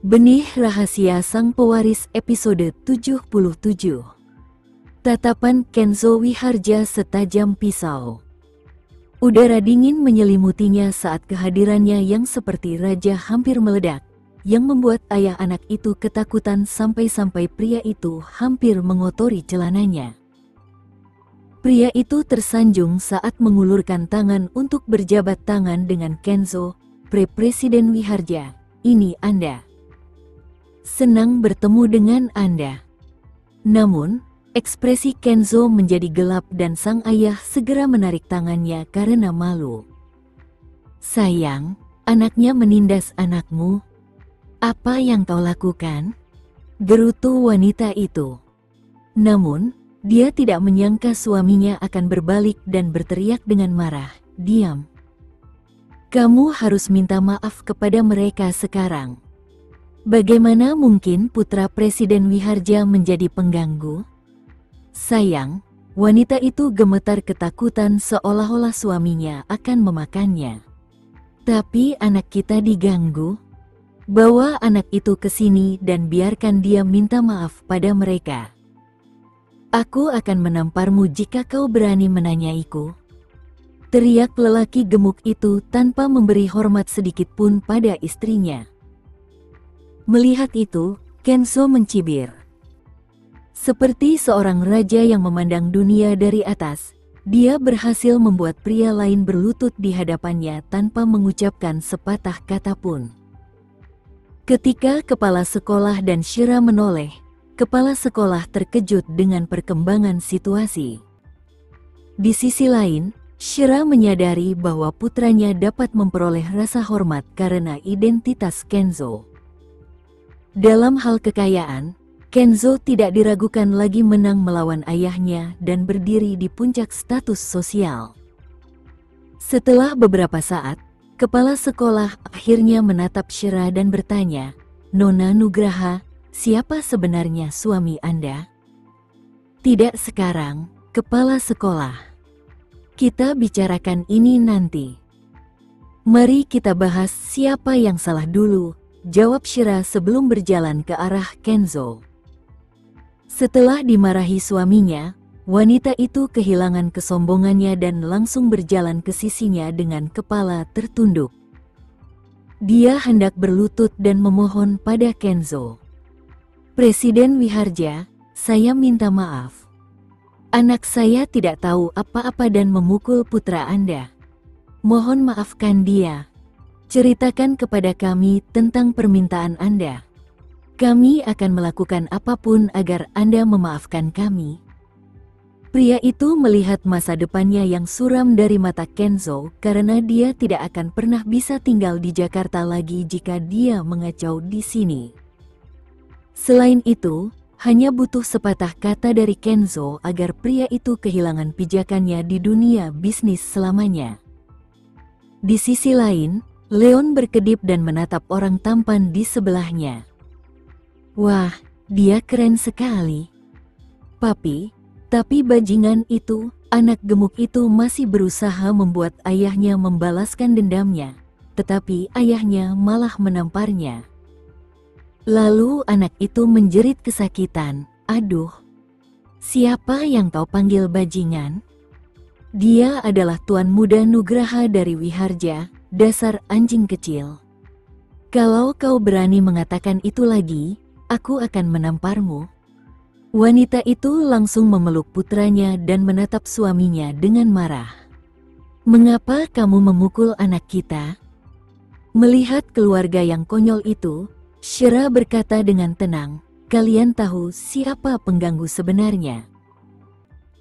Benih Rahasia Sang Pewaris episode 77. Tatapan Kenzo Wiharja setajam pisau. Udara dingin menyelimutinya saat kehadirannya yang seperti raja hampir meledak, yang membuat ayah anak itu ketakutan sampai-sampai pria itu hampir mengotori celananya. Pria itu tersanjung saat mengulurkan tangan untuk berjabat tangan dengan Kenzo, Presiden Wiharja. Ini Anda. Senang bertemu dengan Anda. Namun, ekspresi Kenzo menjadi gelap dan sang ayah segera menarik tangannya karena malu. Sayang, anaknya menindas anakmu. Apa yang kau lakukan? Gerutu wanita itu. Namun, dia tidak menyangka suaminya akan berbalik dan berteriak dengan marah, "Diam. Kamu harus minta maaf kepada mereka sekarang. Bagaimana mungkin putra Presiden Wiharja menjadi pengganggu?" Sayang, wanita itu gemetar ketakutan seolah-olah suaminya akan memakannya. Tapi anak kita diganggu. Bawa anak itu ke sini dan biarkan dia minta maaf pada mereka. Aku akan menamparmu jika kau berani menanyaiku. Teriak lelaki gemuk itu tanpa memberi hormat sedikit pun pada istrinya. Melihat itu, Kenzo mencibir. Seperti seorang raja yang memandang dunia dari atas, dia berhasil membuat pria lain berlutut di hadapannya tanpa mengucapkan sepatah kata pun. Ketika kepala sekolah dan Shira menoleh, kepala sekolah terkejut dengan perkembangan situasi. Di sisi lain, Shira menyadari bahwa putranya dapat memperoleh rasa hormat karena identitas Kenzo. Dalam hal kekayaan, Kenzo tidak diragukan lagi menang melawan ayahnya dan berdiri di puncak status sosial. Setelah beberapa saat, kepala sekolah akhirnya menatap Shira dan bertanya, "Nona Nugraha, siapa sebenarnya suami Anda?" "Tidak sekarang, kepala sekolah. Kita bicarakan ini nanti. Mari kita bahas siapa yang salah dulu," jawab Shira sebelum berjalan ke arah Kenzo. Setelah dimarahi suaminya, wanita itu kehilangan kesombongannya dan langsung berjalan ke sisinya dengan kepala tertunduk. Dia hendak berlutut dan memohon pada Kenzo. "Presiden Wiharja, saya minta maaf. Anak saya tidak tahu apa-apa dan memukul putra Anda. Mohon maafkan dia. Ceritakan kepada kami tentang permintaan Anda. Kami akan melakukan apapun agar Anda memaafkan kami." Pria itu melihat masa depannya yang suram dari mata Kenzo karena dia tidak akan pernah bisa tinggal di Jakarta lagi jika dia mengacau di sini. Selain itu, hanya butuh sepatah kata dari Kenzo agar pria itu kehilangan pijakannya di dunia bisnis selamanya. Di sisi lain, Leon berkedip dan menatap orang tampan di sebelahnya. "Wah, dia keren sekali. Papi, tapi bajingan itu," anak gemuk itu masih berusaha membuat ayahnya membalaskan dendamnya, tetapi ayahnya malah menamparnya. Lalu anak itu menjerit kesakitan, "Aduh, siapa yang kau panggil bajingan? Dia adalah Tuan Muda Nugraha dari Wiharja. Dasar anjing kecil. Kalau kau berani mengatakan itu lagi, aku akan menamparmu." Wanita itu langsung memeluk putranya dan menatap suaminya dengan marah. "Mengapa kamu memukul anak kita?" Melihat keluarga yang konyol itu, Shira berkata dengan tenang, "Kalian tahu siapa pengganggu sebenarnya.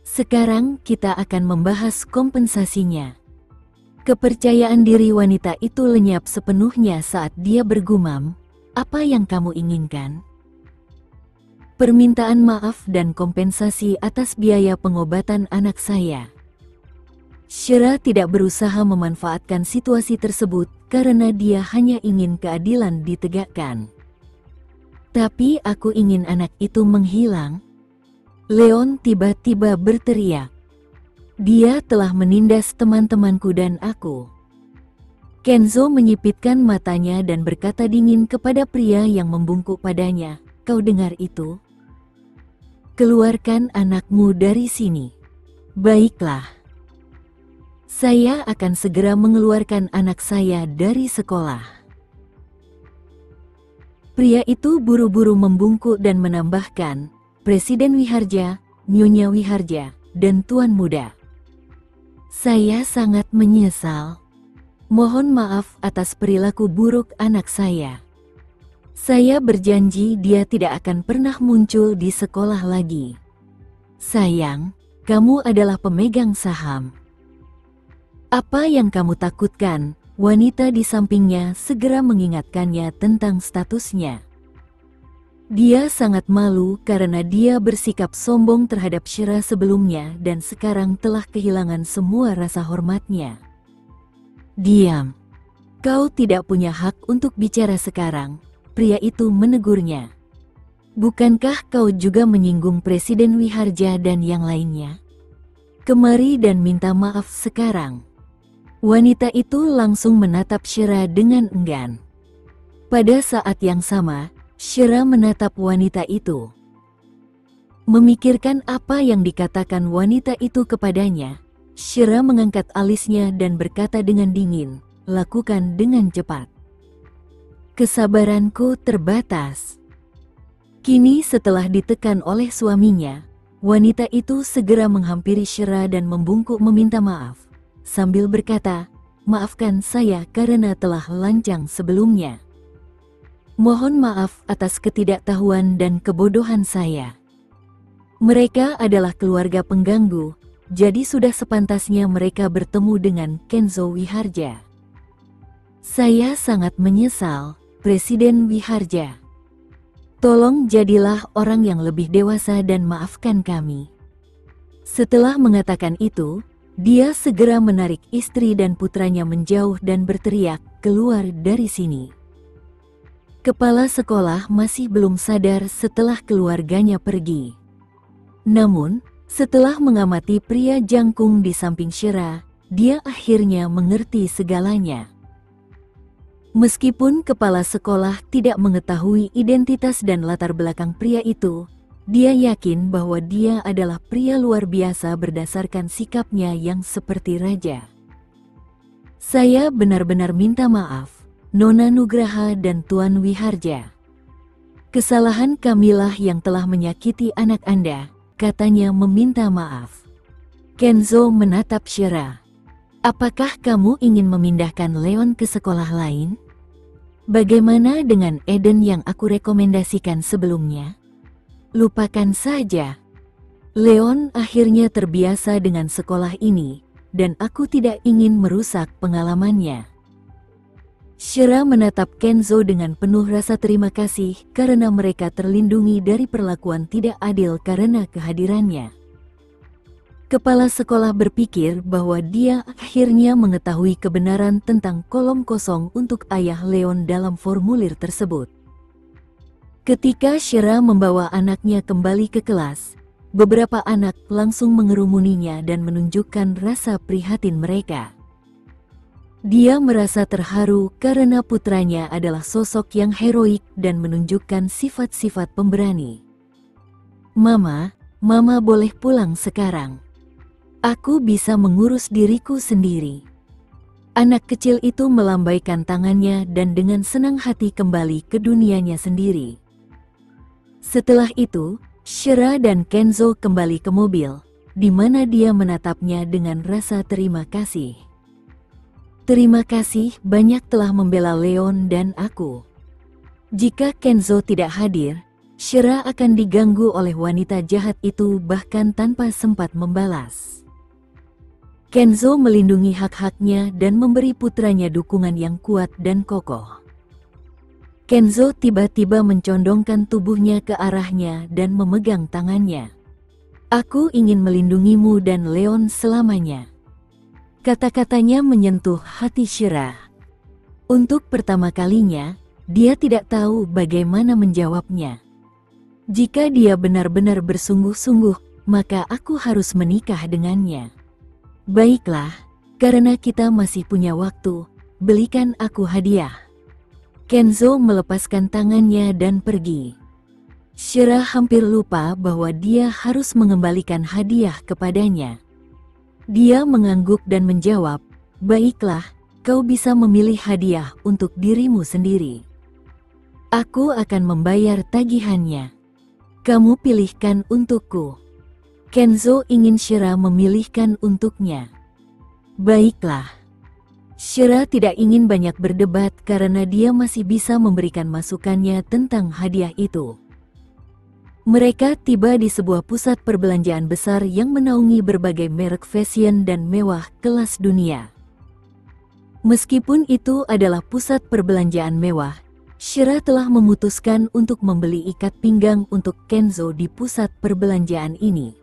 Sekarang kita akan membahas kompensasinya." Kepercayaan diri wanita itu lenyap sepenuhnya saat dia bergumam, "Apa yang kamu inginkan?" "Permintaan maaf dan kompensasi atas biaya pengobatan anak saya." Shira tidak berusaha memanfaatkan situasi tersebut karena dia hanya ingin keadilan ditegakkan. "Tapi aku ingin anak itu menghilang." Leon tiba-tiba berteriak, "Dia telah menindas teman-temanku dan aku. Kenzo menyipitkan matanya dan berkata dingin kepada pria yang membungkuk padanya, "Kau dengar itu? Keluarkan anakmu dari sini." "Baiklah. Saya akan segera mengeluarkan anak saya dari sekolah." Pria itu buru-buru membungkuk dan menambahkan, "Presiden Wiharja, Nyonya Wiharja, dan Tuan Muda. Saya sangat menyesal. Mohon maaf atas perilaku buruk anak saya. Saya berjanji dia tidak akan pernah muncul di sekolah lagi. Sayang, kamu adalah pemegang saham." "Apa yang kamu takutkan?" Wanita di sampingnya segera mengingatkannya tentang statusnya. Dia sangat malu karena dia bersikap sombong terhadap Shira sebelumnya dan sekarang telah kehilangan semua rasa hormatnya. "Diam. Kau tidak punya hak untuk bicara sekarang," pria itu menegurnya. "Bukankah kau juga menyinggung Presiden Wiharja dan yang lainnya? Kemari dan minta maaf sekarang." Wanita itu langsung menatap Shira dengan enggan. Pada saat yang sama, Shira menatap wanita itu. Memikirkan apa yang dikatakan wanita itu kepadanya, Shira mengangkat alisnya dan berkata dengan dingin, "Lakukan dengan cepat. Kesabaranku terbatas." Kini setelah ditekan oleh suaminya, wanita itu segera menghampiri Shira dan membungkuk meminta maaf, sambil berkata, "Maafkan saya karena telah lancang sebelumnya. Mohon maaf atas ketidaktahuan dan kebodohan saya. Mereka adalah keluarga pengganggu, jadi sudah sepantasnya mereka bertemu dengan Kenzo Wiharja. Saya sangat menyesal, Presiden Wiharja. Tolong jadilah orang yang lebih dewasa dan maafkan kami." Setelah mengatakan itu, dia segera menarik istri dan putranya menjauh dan berteriak, "Keluar dari sini." Kepala sekolah masih belum sadar setelah keluarganya pergi. Namun, setelah mengamati pria jangkung di samping Shira, dia akhirnya mengerti segalanya. Meskipun kepala sekolah tidak mengetahui identitas dan latar belakang pria itu, dia yakin bahwa dia adalah pria luar biasa berdasarkan sikapnya yang seperti raja. "Saya benar-benar minta maaf, Nona Nugraha dan Tuan Wiharja. Kesalahan kamilah yang telah menyakiti anak Anda," katanya meminta maaf. Kenzo menatap Shira. "Apakah kamu ingin memindahkan Leon ke sekolah lain? Bagaimana dengan Eden yang aku rekomendasikan sebelumnya? Lupakan saja. Leon akhirnya terbiasa dengan sekolah ini, dan aku tidak ingin merusak pengalamannya." Shira menatap Kenzo dengan penuh rasa terima kasih karena mereka terlindungi dari perlakuan tidak adil karena kehadirannya. Kepala sekolah berpikir bahwa dia akhirnya mengetahui kebenaran tentang kolom kosong untuk ayah Leon dalam formulir tersebut. Ketika Shira membawa anaknya kembali ke kelas, beberapa anak langsung mengerumuninya dan menunjukkan rasa prihatin mereka. Dia merasa terharu karena putranya adalah sosok yang heroik dan menunjukkan sifat-sifat pemberani. Mama boleh pulang sekarang. Aku bisa mengurus diriku sendiri." Anak kecil itu melambaikan tangannya dan dengan senang hati kembali ke dunianya sendiri. Setelah itu, Shira dan Kenzo kembali ke mobil, di mana dia menatapnya dengan rasa terima kasih. "Terima kasih banyak telah membela Leon dan aku. Jika Kenzo tidak hadir, Shira akan diganggu oleh wanita jahat itu bahkan tanpa sempat membalas." Kenzo melindungi hak-haknya dan memberi putranya dukungan yang kuat dan kokoh. Kenzo tiba-tiba mencondongkan tubuhnya ke arahnya dan memegang tangannya. "Aku ingin melindungimu dan Leon selamanya." Kata-katanya menyentuh hati Shira. Untuk pertama kalinya, dia tidak tahu bagaimana menjawabnya. "Jika dia benar-benar bersungguh-sungguh, maka aku harus menikah dengannya." "Baiklah, karena kita masih punya waktu, belikan aku hadiah." Kenzo melepaskan tangannya dan pergi. Shira hampir lupa bahwa dia harus mengembalikan hadiah kepadanya. Dia mengangguk dan menjawab, "Baiklah, kau bisa memilih hadiah untuk dirimu sendiri. Aku akan membayar tagihannya. Kamu pilihkan untukku." Kenzo ingin Shira memilihkan untuknya. Baiklah. Shira tidak ingin banyak berdebat karena dia masih bisa memberikan masukannya tentang hadiah itu. Mereka tiba di sebuah pusat perbelanjaan besar yang menaungi berbagai merek fashion dan mewah kelas dunia. Meskipun itu adalah pusat perbelanjaan mewah, Shira telah memutuskan untuk membeli ikat pinggang untuk Kenzo di pusat perbelanjaan ini.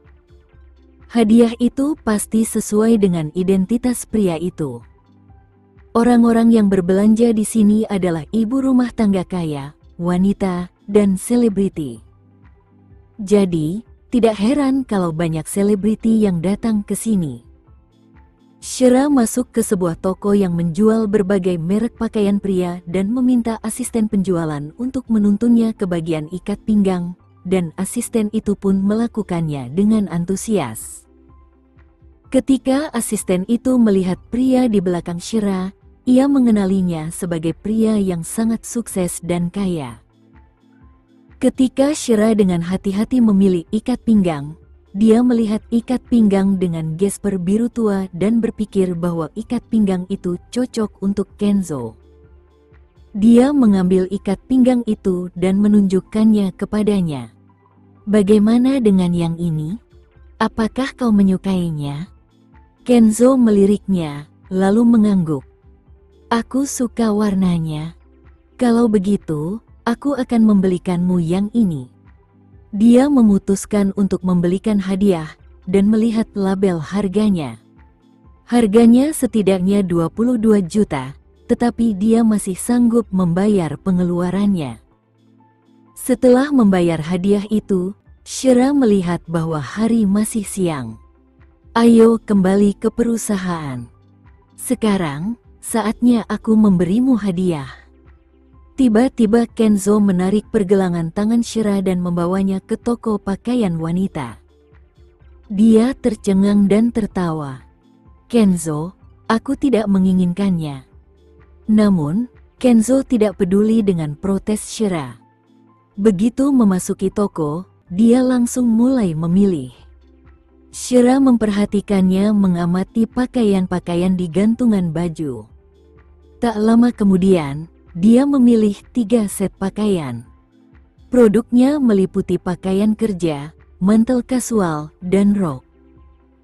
Hadiah itu pasti sesuai dengan identitas pria itu. Orang-orang yang berbelanja di sini adalah ibu rumah tangga kaya, wanita, dan selebriti. Jadi, tidak heran kalau banyak selebriti yang datang ke sini. Shira masuk ke sebuah toko yang menjual berbagai merek pakaian pria dan meminta asisten penjualan untuk menuntunnya ke bagian ikat pinggang, dan asisten itu pun melakukannya dengan antusias. Ketika asisten itu melihat pria di belakang Shira, ia mengenalinya sebagai pria yang sangat sukses dan kaya. Ketika Shira dengan hati-hati memilih ikat pinggang, dia melihat ikat pinggang dengan gesper biru tua dan berpikir bahwa ikat pinggang itu cocok untuk Kenzo. Dia mengambil ikat pinggang itu dan menunjukkannya kepadanya. "Bagaimana dengan yang ini? Apakah kau menyukainya?" Kenzo meliriknya, lalu mengangguk. "Aku suka warnanya. Kalau begitu, aku akan membelikanmu yang ini." Dia memutuskan untuk membelikan hadiah dan melihat label harganya. Harganya setidaknya 22 juta, tetapi dia masih sanggup membayar pengeluarannya. Setelah membayar hadiah itu, Shira melihat bahwa hari masih siang. "Ayo kembali ke perusahaan. Sekarang, saatnya aku memberimu hadiah." Tiba-tiba Kenzo menarik pergelangan tangan Shira dan membawanya ke toko pakaian wanita. Dia tercengang dan tertawa. "Kenzo, aku tidak menginginkannya." Namun, Kenzo tidak peduli dengan protes Shira. Begitu memasuki toko, dia langsung mulai memilih. Shira memperhatikannya mengamati pakaian-pakaian di gantungan baju. Tak lama kemudian, dia memilih 3 set pakaian. Produknya meliputi pakaian kerja, mantel kasual, dan rok.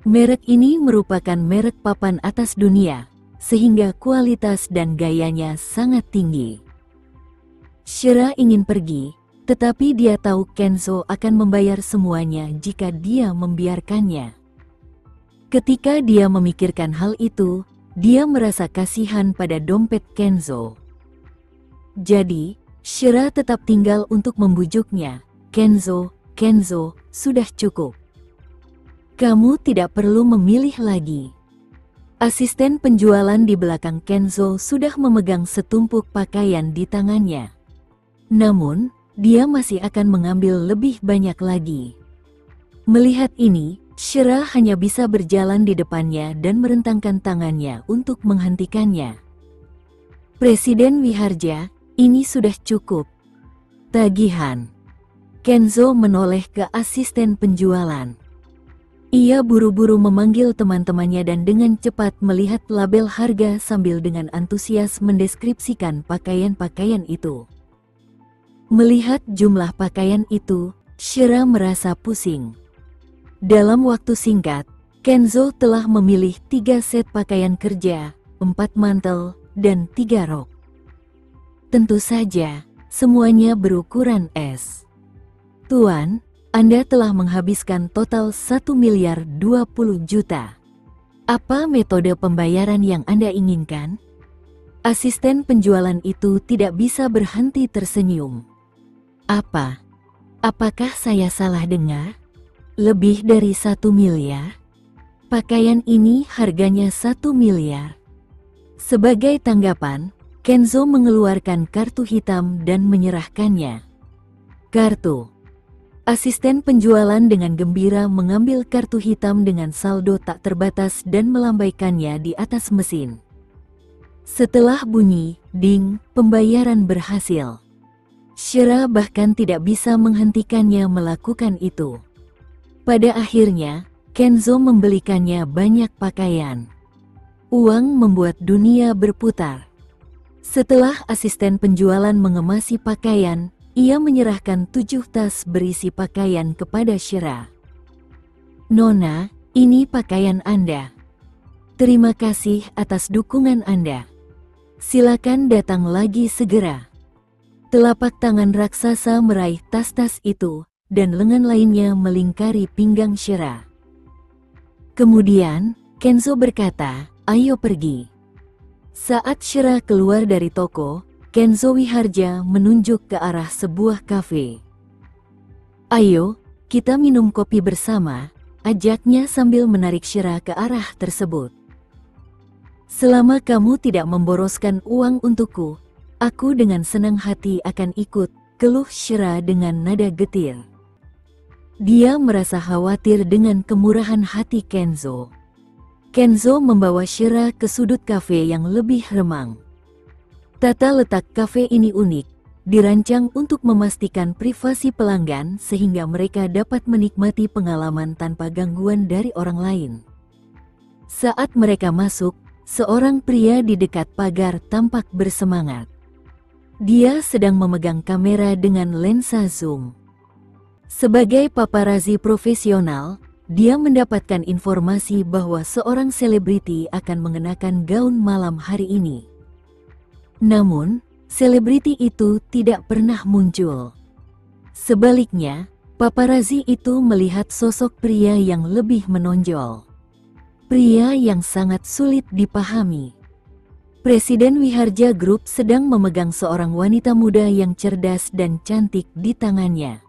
Merek ini merupakan merek papan atas dunia, sehingga kualitas dan gayanya sangat tinggi. Shira ingin pergi, tetapi dia tahu Kenzo akan membayar semuanya jika dia membiarkannya. Ketika dia memikirkan hal itu, dia merasa kasihan pada dompet Kenzo. Jadi, Shira tetap tinggal untuk membujuknya. "Kenzo, sudah cukup. Kamu tidak perlu memilih lagi." Asisten penjualan di belakang Kenzo sudah memegang setumpuk pakaian di tangannya. Namun, dia masih akan mengambil lebih banyak lagi. Melihat ini, Shira hanya bisa berjalan di depannya dan merentangkan tangannya untuk menghentikannya. "Presiden Wiharja, ini sudah cukup. Tagihan." Kenzo menoleh ke asisten penjualan. Ia buru-buru memanggil teman-temannya dan dengan cepat melihat label harga sambil dengan antusias mendeskripsikan pakaian-pakaian itu. Melihat jumlah pakaian itu, Shira merasa pusing. Dalam waktu singkat, Kenzo telah memilih 3 set pakaian kerja, 4 mantel, dan 3 rok. Tentu saja, semuanya berukuran S. "Tuan, Anda telah menghabiskan total 1.020 juta. Apa metode pembayaran yang Anda inginkan?" Asisten penjualan itu tidak bisa berhenti tersenyum. Apakah saya salah dengar? Lebih dari 1 miliar? Pakaian ini harganya 1 miliar. Sebagai tanggapan, Kenzo mengeluarkan kartu hitam dan menyerahkannya. Kartu. Asisten penjualan dengan gembira mengambil kartu hitam dengan saldo tak terbatas dan melambaikannya di atas mesin. Setelah bunyi, ding, pembayaran berhasil. Shira bahkan tidak bisa menghentikannya melakukan itu. Pada akhirnya, Kenzo membelikannya banyak pakaian. Uang membuat dunia berputar. Setelah asisten penjualan mengemasi pakaian, ia menyerahkan 7 tas berisi pakaian kepada Shira. "Nona, ini pakaian Anda. Terima kasih atas dukungan Anda. Silakan datang lagi segera." Telapak tangan raksasa meraih tas-tas itu, dan lengan lainnya melingkari pinggang Shira. Kemudian, Kenzo berkata, "Ayo pergi." Saat Shira keluar dari toko, Kenzo Wiharja menunjuk ke arah sebuah kafe. "Ayo, kita minum kopi bersama," ajaknya sambil menarik Shira ke arah tersebut. "Selama kamu tidak memboroskan uang untukku, aku dengan senang hati akan ikut," keluh Shira dengan nada getir. Dia merasa khawatir dengan kemurahan hati Kenzo. Kenzo membawa Shira ke sudut kafe yang lebih remang. Tata letak kafe ini unik, dirancang untuk memastikan privasi pelanggan sehingga mereka dapat menikmati pengalaman tanpa gangguan dari orang lain. Saat mereka masuk, seorang pria di dekat pagar tampak bersemangat. Dia sedang memegang kamera dengan lensa zoom. Sebagai paparazzi profesional, dia mendapatkan informasi bahwa seorang selebriti akan mengenakan gaun malam hari ini. Namun, selebriti itu tidak pernah muncul. Sebaliknya, paparazzi itu melihat sosok pria yang lebih menonjol. Pria yang sangat sulit dipahami. Presiden Wiharja Group sedang memegang seorang wanita muda yang cerdas dan cantik di tangannya.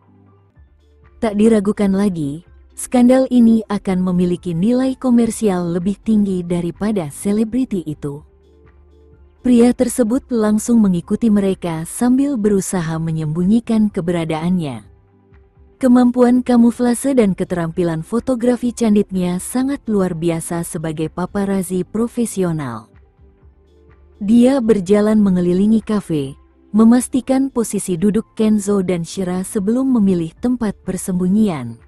Tak diragukan lagi, skandal ini akan memiliki nilai komersial lebih tinggi daripada selebriti itu. Pria tersebut langsung mengikuti mereka sambil berusaha menyembunyikan keberadaannya. Kemampuan kamuflase dan keterampilan fotografi candidnya sangat luar biasa sebagai paparazzi profesional. Dia berjalan mengelilingi kafe, memastikan posisi duduk Kenzo dan Shira sebelum memilih tempat persembunyian.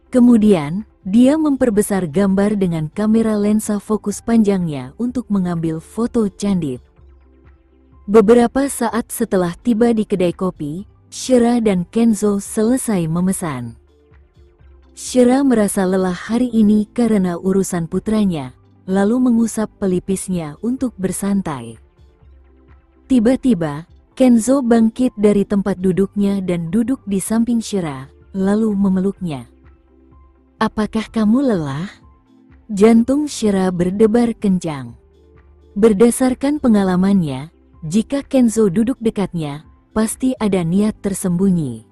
Kemudian, dia memperbesar gambar dengan kamera lensa fokus panjangnya untuk mengambil foto candid. Beberapa saat setelah tiba di kedai kopi, Shira dan Kenzo selesai memesan. Shira merasa lelah hari ini karena urusan putranya, lalu mengusap pelipisnya untuk bersantai. Tiba-tiba, Kenzo bangkit dari tempat duduknya dan duduk di samping Shira, lalu memeluknya. "Apakah kamu lelah?" Jantung Shira berdebar kencang. Berdasarkan pengalamannya, jika Kenzo duduk dekatnya, pasti ada niat tersembunyi.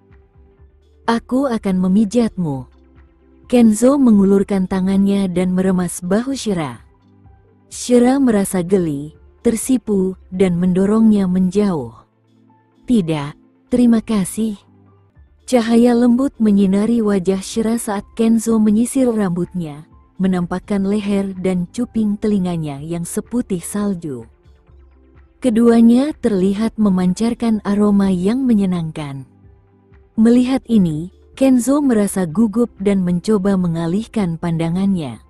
"Aku akan memijatmu." Kenzo mengulurkan tangannya dan meremas bahu Shira. Shira merasa geli, tersipu, dan mendorongnya menjauh. "Tidak, terima kasih." Cahaya lembut menyinari wajah Shira saat Kenzo menyisir rambutnya, menampakkan leher dan cuping telinganya yang seputih salju. Keduanya terlihat memancarkan aroma yang menyenangkan. Melihat ini, Kenzo merasa gugup dan mencoba mengalihkan pandangannya.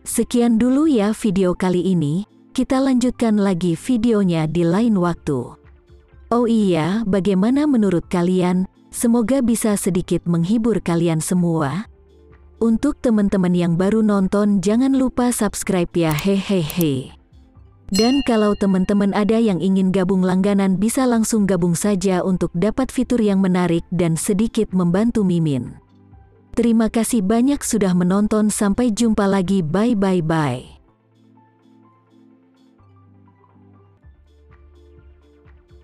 Sekian dulu ya video kali ini. Kita lanjutkan lagi videonya di lain waktu. Oh iya, bagaimana menurut kalian? Semoga bisa sedikit menghibur kalian semua. Untuk teman-teman yang baru nonton, jangan lupa subscribe ya, hehehe. Dan kalau teman-teman ada yang ingin gabung langganan, bisa langsung gabung saja untuk dapat fitur yang menarik dan sedikit membantu Mimin. Terima kasih banyak sudah menonton, sampai jumpa lagi, bye bye bye.